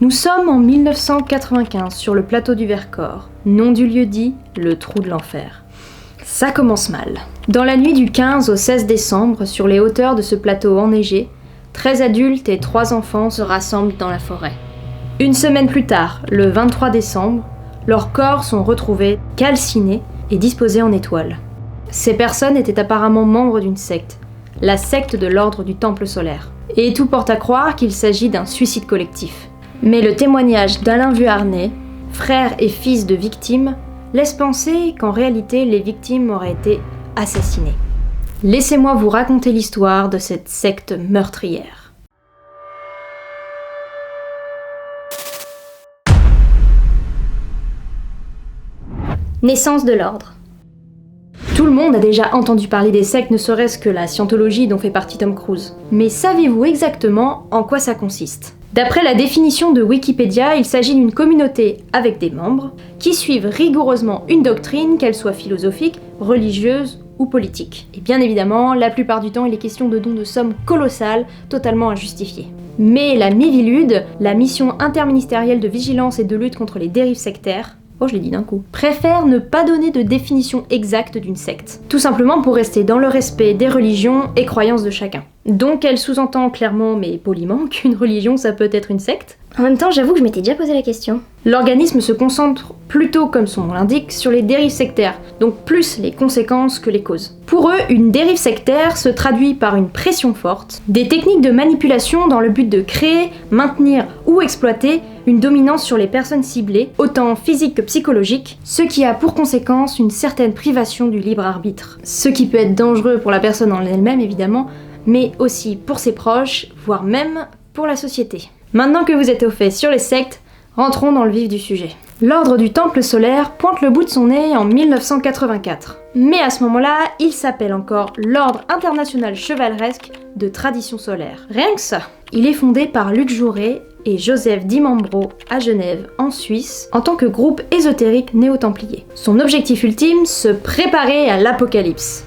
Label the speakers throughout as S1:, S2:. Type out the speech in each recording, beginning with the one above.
S1: Nous sommes en 1995 sur le plateau du Vercors, nom du lieu dit, le trou de l'enfer. Ça commence mal. Dans la nuit du 15 au 16 décembre, sur les hauteurs de ce plateau enneigé, 13 adultes et 3 enfants se rassemblent dans la forêt. Une semaine plus tard, le 23 décembre, leurs corps sont retrouvés calcinés et disposés en étoiles. Ces personnes étaient apparemment membres d'une secte, la secte de l'ordre du Temple solaire. Et tout porte à croire qu'il s'agit d'un suicide collectif. Mais le témoignage d'Alain Vuarnet, frère et fils de victimes, laisse penser qu'en réalité les victimes auraient été assassinées. Laissez-moi vous raconter l'histoire de cette secte meurtrière.
S2: Naissance de l'ordre.
S1: Tout le monde a déjà entendu parler des sectes, ne serait-ce que la scientologie dont fait partie Tom Cruise. Mais savez-vous exactement en quoi ça consiste ? D'après la définition de Wikipédia, il s'agit d'une communauté avec des membres qui suivent rigoureusement une doctrine, qu'elle soit philosophique, religieuse ou politique. Et bien évidemment, la plupart du temps, il est question de dons de sommes colossales, totalement injustifiées. Mais la Miviludes, la mission interministérielle de vigilance et de lutte contre les dérives sectaires, oh je l'ai dit d'un coup, préfère ne pas donner de définition exacte d'une secte. Tout simplement pour rester dans le respect des religions et croyances de chacun. Donc elle sous-entend clairement mais poliment qu'une religion ça peut être une secte.
S2: En même temps, j'avoue que je m'étais déjà posé la question.
S1: L'organisme se concentre plutôt, comme son nom l'indique, sur les dérives sectaires, donc plus les conséquences que les causes. Pour eux, une dérive sectaire se traduit par une pression forte, des techniques de manipulation dans le but de créer, maintenir ou exploiter une dominance sur les personnes ciblées, autant physique que psychologique, ce qui a pour conséquence une certaine privation du libre arbitre. Ce qui peut être dangereux pour la personne en elle-même évidemment, mais aussi pour ses proches, voire même pour la société. Maintenant que vous êtes au fait sur les sectes, rentrons dans le vif du sujet. L'ordre du Temple solaire pointe le bout de son nez en 1984. Mais à ce moment-là, il s'appelle encore l'Ordre international chevaleresque de tradition solaire. Rien que ça. Il est fondé par Luc Jouret et Joseph Di Mambro à Genève, en Suisse, en tant que groupe ésotérique néo-templier. Son objectif ultime, se préparer à l'apocalypse.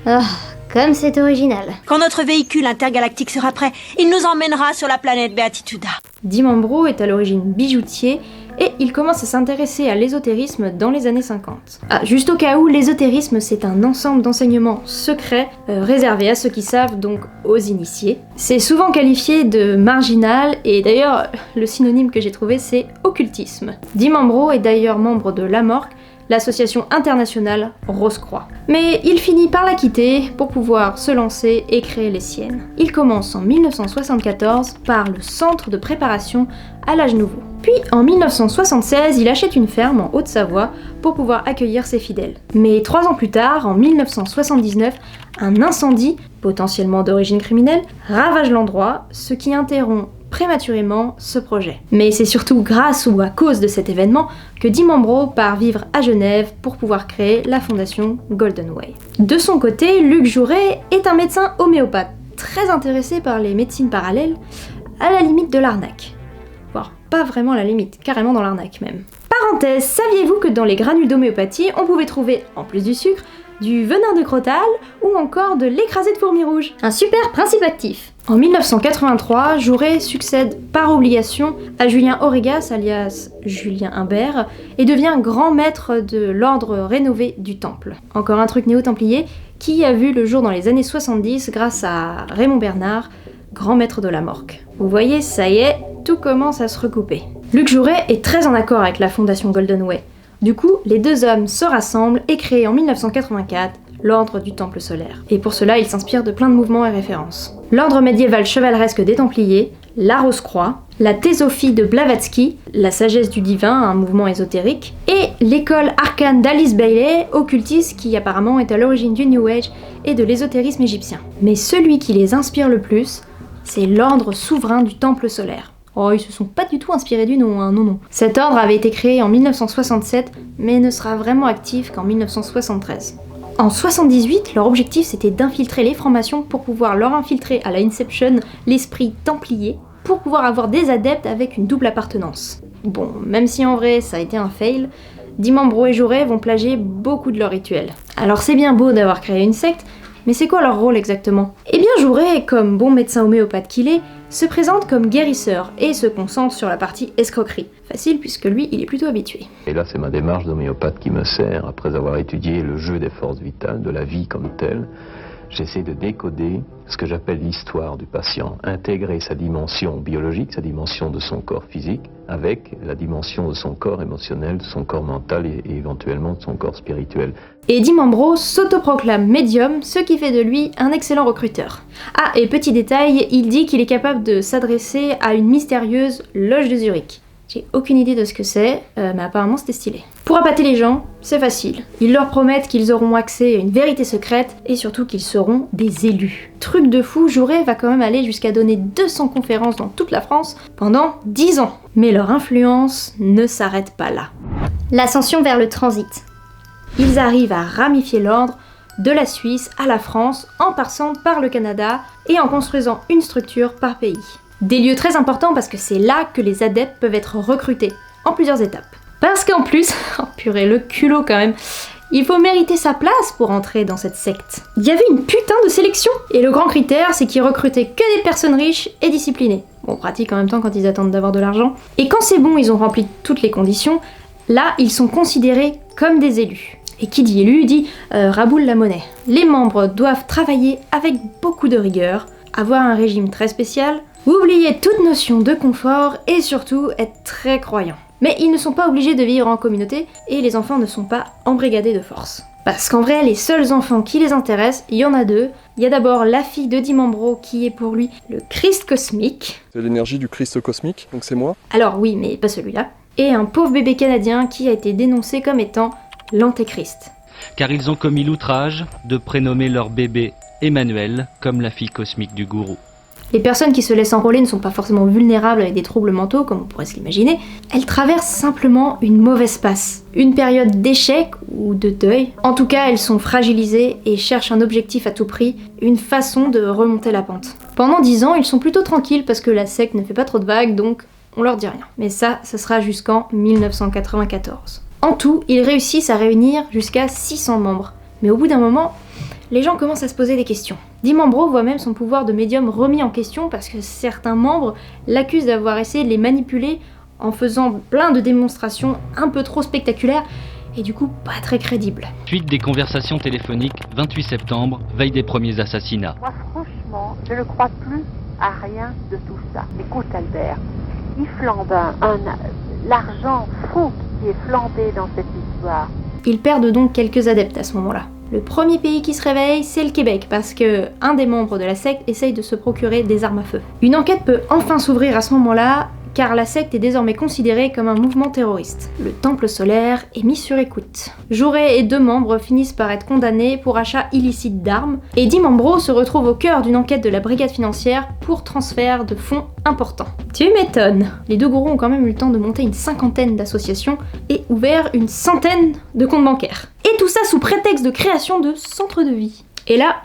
S2: Comme c'est original.
S3: Quand notre véhicule intergalactique sera prêt, il nous emmènera sur la planète Beatituda.
S1: Di Mambro est à l'origine bijoutier et il commence à s'intéresser à l'ésotérisme dans les années 50. Juste au cas où, l'ésotérisme c'est un ensemble d'enseignements secrets réservés à ceux qui savent, donc aux initiés. C'est souvent qualifié de marginal et d'ailleurs le synonyme que j'ai trouvé c'est occultisme. Di Mambro est d'ailleurs membre de l'AMORC, l'association internationale Rose-Croix. Mais il finit par la quitter pour pouvoir se lancer et créer les siennes. Il commence en 1974 par le centre de préparation à l'âge nouveau. Puis en 1976, il achète une ferme en Haute-Savoie pour pouvoir accueillir ses fidèles. Mais 3 ans plus tard, en 1979, un incendie, potentiellement d'origine criminelle, ravage l'endroit, ce qui interrompt prématurément ce projet. Mais c'est surtout grâce ou à cause de cet événement que Di Mambro part vivre à Genève pour pouvoir créer la fondation Golden Way. De son côté, Luc Jouret est un médecin homéopathe, très intéressé par les médecines parallèles, à la limite de l'arnaque. Voire pas vraiment à la limite, carrément dans l'arnaque même. Parenthèse, saviez-vous que dans les granules d'homéopathie, on pouvait trouver, en plus du sucre, du venin de crotale ou encore de l'écrasé de fourmi rouge.
S2: Un super principe actif.
S1: En 1983, Jouret succède par obligation à Julien Aurégas, alias Julien Imbert, et devient grand maître de l'ordre rénové du Temple. Encore un truc néo-templier qui a vu le jour dans les années 70 grâce à Raymond Bernard, grand maître de l'AMORC. Vous voyez, ça y est, tout commence à se recouper. Luc Jouret est très en accord avec la fondation Golden Way. Du coup, les deux hommes se rassemblent et créent en 1984 l'Ordre du Temple solaire. Et pour cela, ils s'inspirent de plein de mouvements et références. L'Ordre médiéval chevaleresque des Templiers, la Rose-Croix, la Théosophie de Blavatsky, la sagesse du divin, un mouvement ésotérique, et l'école arcane d'Alice Bailey, occultiste qui apparemment est à l'origine du New Age et de l'ésotérisme égyptien. Mais celui qui les inspire le plus, c'est l'Ordre souverain du Temple solaire. Oh, ils se sont pas du tout inspirés du nom, hein, non. Cet ordre avait été créé en 1967, mais ne sera vraiment actif qu'en 1973. En 78, leur objectif c'était d'infiltrer les francs-maçons pour pouvoir leur infiltrer à la Inception l'esprit templier, pour pouvoir avoir des adeptes avec une double appartenance. Bon, même si en vrai ça a été un fail, Di Mambro et Jouret vont plagier beaucoup de leurs rituels. Alors c'est bien beau d'avoir créé une secte, mais c'est quoi leur rôle exactement ? Eh bien Jouret, comme bon médecin homéopathe qu'il est, se présente comme guérisseur et se concentre sur la partie escroquerie. Facile puisque lui, il est plutôt habitué.
S4: Et là, c'est ma démarche d'homéopathe qui me sert. Après avoir étudié le jeu des forces vitales, de la vie comme telle, j'essaie de décoder ce que j'appelle l'histoire du patient, intégrer sa dimension biologique, sa dimension de son corps physique, avec la dimension de son corps émotionnel, de son corps mental et éventuellement de son corps spirituel.
S1: Et Dimambro s'autoproclame médium, ce qui fait de lui un excellent recruteur. Ah, et petit détail, il dit qu'il est capable de s'adresser à une mystérieuse loge de Zurich. J'ai aucune idée de ce que c'est, mais apparemment c'était stylé. Pour appâter les gens, c'est facile. Ils leur promettent qu'ils auront accès à une vérité secrète et surtout qu'ils seront des élus. Truc de fou, Jouret va quand même aller jusqu'à donner 200 conférences dans toute la France pendant 10 ans. Mais leur influence ne s'arrête pas là.
S2: L'ascension vers le transit.
S1: Ils arrivent à ramifier l'ordre de la Suisse à la France en passant par le Canada et en construisant une structure par pays. Des lieux très importants parce que c'est là que les adeptes peuvent être recrutés, en plusieurs étapes. Parce qu'en plus, oh purée, le culot quand même, il faut mériter sa place pour entrer dans cette secte. Il y avait une putain de sélection. Et le grand critère, c'est qu'ils recrutaient que des personnes riches et disciplinées. Bon, pratique en même temps quand ils attendent d'avoir de l'argent. Et quand c'est bon, ils ont rempli toutes les conditions, là, ils sont considérés comme des élus. Et qui dit élu dit raboule la monnaie. Les membres doivent travailler avec beaucoup de rigueur, avoir un régime très spécial, oublier toute notion de confort et surtout être très croyants. Mais ils ne sont pas obligés de vivre en communauté et les enfants ne sont pas embrigadés de force. Parce qu'en vrai, les seuls enfants qui les intéressent, il y en a deux. Il y a d'abord la fille de Dimambro qui est pour lui le Christ cosmique.
S5: C'est l'énergie du Christ cosmique, donc c'est moi.
S1: Alors oui, mais pas celui-là. Et un pauvre bébé canadien qui a été dénoncé comme étant l'antéchrist.
S6: Car ils ont commis l'outrage de prénommer leur bébé Emmanuel comme la fille cosmique du gourou.
S1: Les personnes qui se laissent enrôler ne sont pas forcément vulnérables avec des troubles mentaux, comme on pourrait se l'imaginer. Elles traversent simplement une mauvaise passe, une période d'échec ou de deuil. En tout cas, elles sont fragilisées et cherchent un objectif à tout prix, une façon de remonter la pente. Pendant 10 ans, ils sont plutôt tranquilles parce que la secte ne fait pas trop de vagues, donc on leur dit rien. Mais ça sera jusqu'en 1994. En tout, ils réussissent à réunir jusqu'à 600 membres. Mais au bout d'un moment, les gens commencent à se poser des questions. Dimambro voit même son pouvoir de médium remis en question parce que certains membres l'accusent d'avoir essayé de les manipuler en faisant plein de démonstrations un peu trop spectaculaires et du coup pas très crédibles.
S6: Suite des conversations téléphoniques, 28 septembre, veille des premiers assassinats.
S7: Moi, franchement, je ne crois plus à rien de tout ça. Écoute, Albert, il flambe l'argent fou qui est flambé dans cette histoire.
S1: Ils perdent donc quelques adeptes à ce moment-là. Le premier pays qui se réveille, c'est le Québec, parce que un des membres de la secte essaye de se procurer des armes à feu. Une enquête peut enfin s'ouvrir à ce moment-là, car la secte est désormais considérée comme un mouvement terroriste. Le temple solaire est mis sur écoute. Jouret et 2 membres finissent par être condamnés pour achat illicite d'armes, et Dimambro se retrouve au cœur d'une enquête de la brigade financière pour transfert de fonds importants. Tu m'étonnes. Les 2 gourous ont quand même eu le temps de monter une 50aine d'associations et ouvert une 100aine de comptes bancaires. Et tout ça sous prétexte de création de centres de vie. Et là,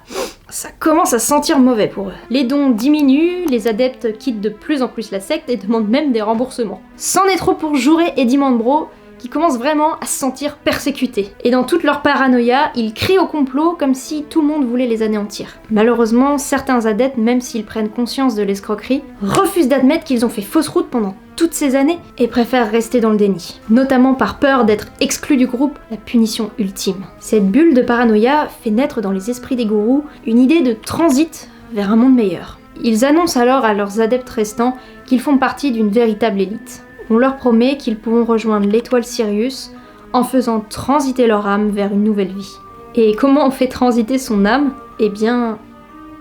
S1: ça commence à sentir mauvais pour eux. Les dons diminuent, les adeptes quittent de plus en plus la secte et demandent même des remboursements. C'en est trop pour Jouret et Dimambro, qui commencent vraiment à se sentir persécutés. Et dans toute leur paranoïa, ils crient au complot comme si tout le monde voulait les anéantir. Malheureusement, certains adeptes, même s'ils prennent conscience de l'escroquerie, refusent d'admettre qu'ils ont fait fausse route pendant toutes ces années et préfèrent rester dans le déni. Notamment par peur d'être exclus du groupe, la punition ultime. Cette bulle de paranoïa fait naître dans les esprits des gourous une idée de transit vers un monde meilleur. Ils annoncent alors à leurs adeptes restants qu'ils font partie d'une véritable élite. On leur promet qu'ils pourront rejoindre l'étoile Sirius en faisant transiter leur âme vers une nouvelle vie. Et comment on fait transiter son âme ? Eh bien,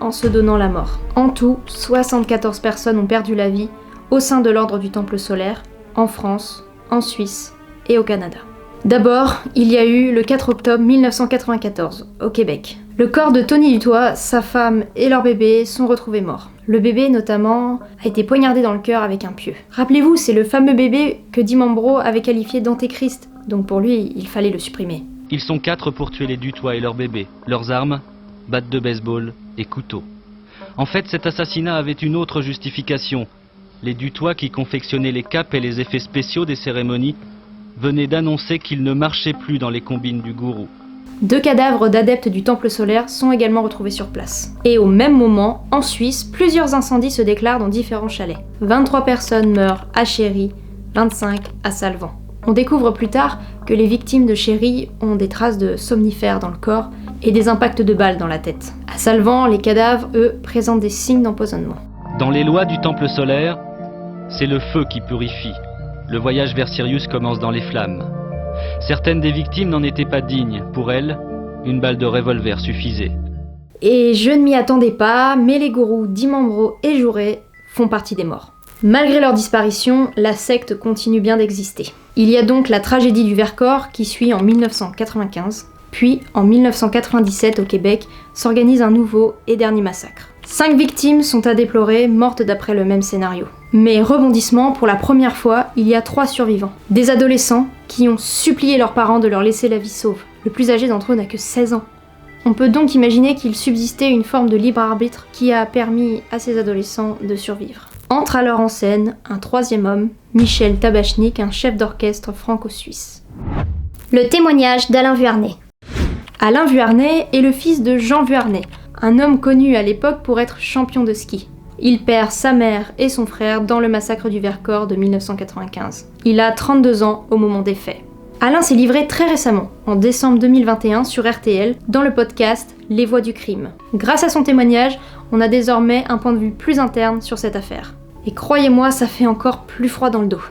S1: en se donnant la mort. En tout, 74 personnes ont perdu la vie au sein de l'ordre du Temple solaire, en France, en Suisse et au Canada. D'abord, il y a eu le 4 octobre 1994, au Québec. Le corps de Tony Dutoit, sa femme et leur bébé sont retrouvés morts. Le bébé, notamment, a été poignardé dans le cœur avec un pieu. Rappelez-vous, c'est le fameux bébé que Dimambro avait qualifié d'antéchrist, donc pour lui, il fallait le supprimer.
S6: Ils sont 4 pour tuer les Dutoit et leur bébé. Leurs armes, batte de baseball et couteau. En fait, cet assassinat avait une autre justification. Les Dutoit qui confectionnaient les capes et les effets spéciaux des cérémonies venaient d'annoncer qu'ils ne marchaient plus dans les combines du gourou.
S1: 2 cadavres d'adeptes du Temple solaire sont également retrouvés sur place. Et au même moment, en Suisse, plusieurs incendies se déclarent dans différents chalets. 23 personnes meurent à Chéry, 25 à Salvan. On découvre plus tard que les victimes de Chéry ont des traces de somnifères dans le corps et des impacts de balles dans la tête. À Salvan, les cadavres, eux, présentent des signes d'empoisonnement.
S6: Dans les lois du Temple solaire, c'est le feu qui purifie. Le voyage vers Sirius commence dans les flammes. Certaines des victimes n'en étaient pas dignes. Pour elles, une balle de revolver suffisait.
S1: Et je ne m'y attendais pas, mais les gourous Dimambro et Jouret font partie des morts. Malgré leur disparition, la secte continue bien d'exister. Il y a donc la tragédie du Vercors qui suit en 1995, puis en 1997 au Québec s'organise un nouveau et dernier massacre. 5 victimes sont à déplorer, mortes d'après le même scénario. Mais rebondissement, pour la première fois, il y a 3 survivants. Des adolescents qui ont supplié leurs parents de leur laisser la vie sauve. Le plus âgé d'entre eux n'a que 16 ans. On peut donc imaginer qu'il subsistait une forme de libre arbitre qui a permis à ces adolescents de survivre. Entre alors en scène un 3e homme, Michel Tabachnik, un chef d'orchestre franco-suisse.
S2: Le témoignage d'Alain Vuarnet.
S1: Alain Vuarnet est le fils de Jean Vuarnet, un homme connu à l'époque pour être champion de ski. Il perd sa mère et son frère dans le massacre du Vercors de 1995. Il a 32 ans au moment des faits. Alain s'est livré très récemment, en décembre 2021 sur RTL, dans le podcast Les Voix du crime. Grâce à son témoignage, on a désormais un point de vue plus interne sur cette affaire. Et croyez-moi, ça fait encore plus froid dans le dos.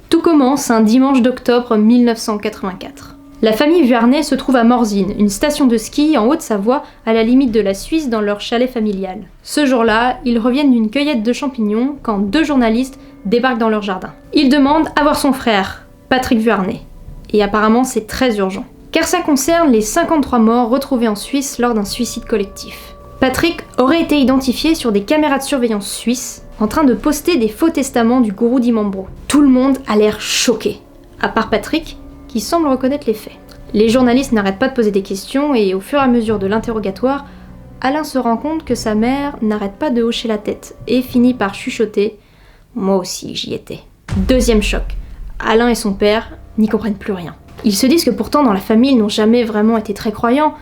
S1: Tout commence un dimanche d'octobre 1984. La famille Vuarnet se trouve à Morzine, une station de ski en Haute-Savoie, à la limite de la Suisse, dans leur chalet familial. Ce jour-là, ils reviennent d'une cueillette de champignons quand 2 journalistes débarquent dans leur jardin. Ils demandent à voir son frère, Patrick Vuarnet. Et apparemment, c'est très urgent. Car ça concerne les 53 morts retrouvés en Suisse lors d'un suicide collectif. Patrick aurait été identifié sur des caméras de surveillance suisses, en train de poster des faux testaments du gourou Dimambro. Tout le monde a l'air choqué, à part Patrick, qui semble reconnaître les faits. Les journalistes n'arrêtent pas de poser des questions et au fur et à mesure de l'interrogatoire, Alain se rend compte que sa mère n'arrête pas de hocher la tête et finit par chuchoter « Moi aussi, j'y étais ». 2e choc. Alain et son père n'y comprennent plus rien. Ils se disent que pourtant dans la famille, ils n'ont jamais vraiment été très croyants.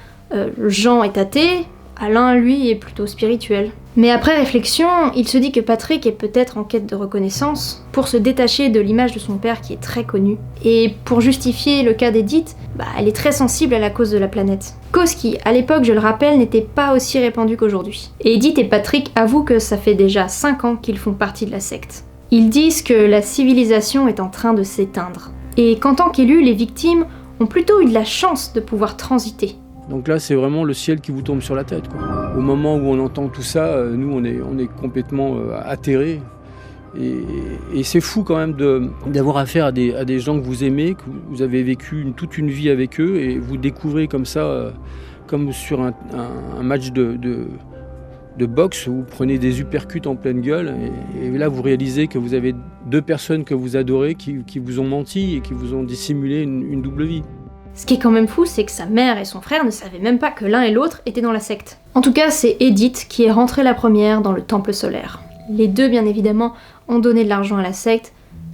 S1: Jean est athée, Alain, lui, est plutôt spirituel. Mais après réflexion, il se dit que Patrick est peut-être en quête de reconnaissance, pour se détacher de l'image de son père qui est très connue. Et pour justifier le cas d'Edith, elle est très sensible à la cause de la planète. Cause qui, à l'époque, je le rappelle, n'était pas aussi répandue qu'aujourd'hui. Et Edith et Patrick avouent que ça fait déjà 5 ans qu'ils font partie de la secte. Ils disent que la civilisation est en train de s'éteindre. Et qu'en tant qu'élus, les victimes ont plutôt eu de la chance de pouvoir transiter.
S8: Donc là, c'est vraiment le ciel qui vous tombe sur la tête, quoi. Au moment où on entend tout ça, nous, on est complètement atterrés. Et c'est fou quand même d'avoir affaire à des gens que vous aimez, que vous avez vécu toute une vie avec eux, et vous découvrez comme ça, comme sur un match de boxe, où vous prenez des uppercuts en pleine gueule, et là, vous réalisez que vous avez 2 personnes que vous adorez qui vous ont menti et qui vous ont dissimulé une double vie.
S1: Ce qui est quand même fou, c'est que sa mère et son frère ne savaient même pas que l'un et l'autre étaient dans la secte. En tout cas, c'est Edith qui est rentrée la première dans le Temple solaire. Les 2, bien évidemment, ont donné de l'argent à la secte,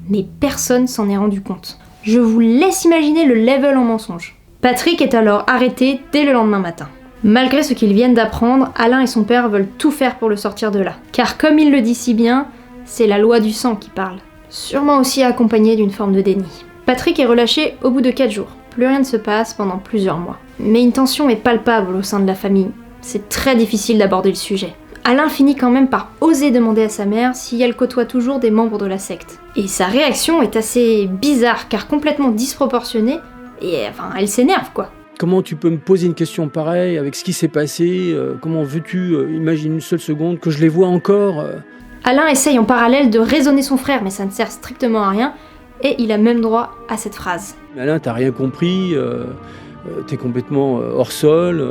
S1: mais personne s'en est rendu compte. Je vous laisse imaginer le level en mensonge. Patrick est alors arrêté dès le lendemain matin. Malgré ce qu'ils viennent d'apprendre, Alain et son père veulent tout faire pour le sortir de là. Car comme il le dit si bien, c'est la loi du sang qui parle. Sûrement aussi accompagné d'une forme de déni. Patrick est relâché au bout de 4 jours. Plus rien ne se passe pendant plusieurs mois. Mais une tension est palpable au sein de la famille. C'est très difficile d'aborder le sujet. Alain finit quand même par oser demander à sa mère si elle côtoie toujours des membres de la secte. Et sa réaction est assez bizarre, car complètement disproportionnée, et elle s'énerve quoi.
S8: Comment tu peux me poser une question pareille avec ce qui s'est passé? Comment veux-tu imaginer une seule seconde que je les vois encore?
S1: Alain essaye en parallèle de raisonner son frère, mais ça ne sert strictement à rien, et il a même droit à cette phrase.
S8: Alain, t'as rien compris, t'es complètement hors sol,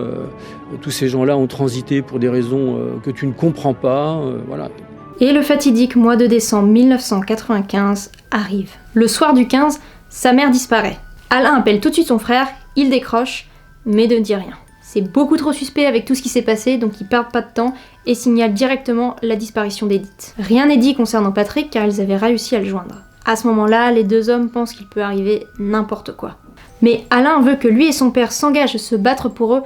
S8: tous ces gens-là ont transité pour des raisons que tu ne comprends pas, voilà.
S1: Et le fatidique mois de décembre 1995 arrive. Le soir du 15, sa mère disparaît. Alain appelle tout de suite son frère, il décroche, mais ne dit rien. C'est beaucoup trop suspect avec tout ce qui s'est passé, donc ils perdent pas de temps et signalent directement la disparition d'Edith. Rien n'est dit concernant Patrick car ils avaient réussi à le joindre. À ce moment-là, les 2 hommes pensent qu'il peut arriver n'importe quoi. Mais Alain veut que lui et son père s'engagent à se battre pour eux,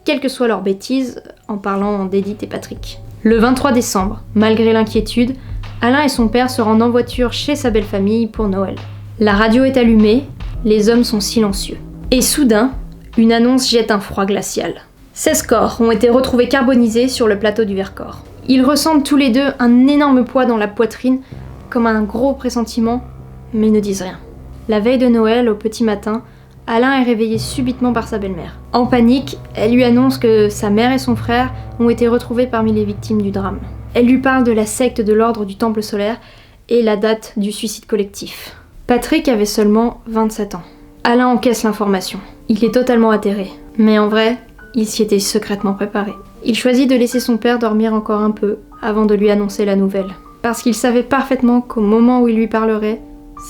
S1: quelles que soient leurs bêtises, en parlant d'Edith et Patrick. Le 23 décembre, malgré l'inquiétude, Alain et son père se rendent en voiture chez sa belle famille pour Noël. La radio est allumée, les hommes sont silencieux. Et soudain, une annonce jette un froid glacial. 16 corps ont été retrouvés carbonisés sur le plateau du Vercors. Ils ressentent tous les deux un énorme poids dans la poitrine, comme un gros pressentiment, mais ils ne disent rien. La veille de Noël, au petit matin, Alain est réveillé subitement par sa belle-mère. En panique, elle lui annonce que sa mère et son frère ont été retrouvés parmi les victimes du drame. Elle lui parle de la secte de l'ordre du Temple solaire et la date du suicide collectif. Patrick avait seulement 27 ans. Alain encaisse l'information. Il est totalement atterré. Mais en vrai, il s'y était secrètement préparé. Il choisit de laisser son père dormir encore un peu avant de lui annoncer la nouvelle. Parce qu'il savait parfaitement qu'au moment où il lui parlerait,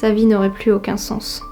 S1: sa vie n'aurait plus aucun sens.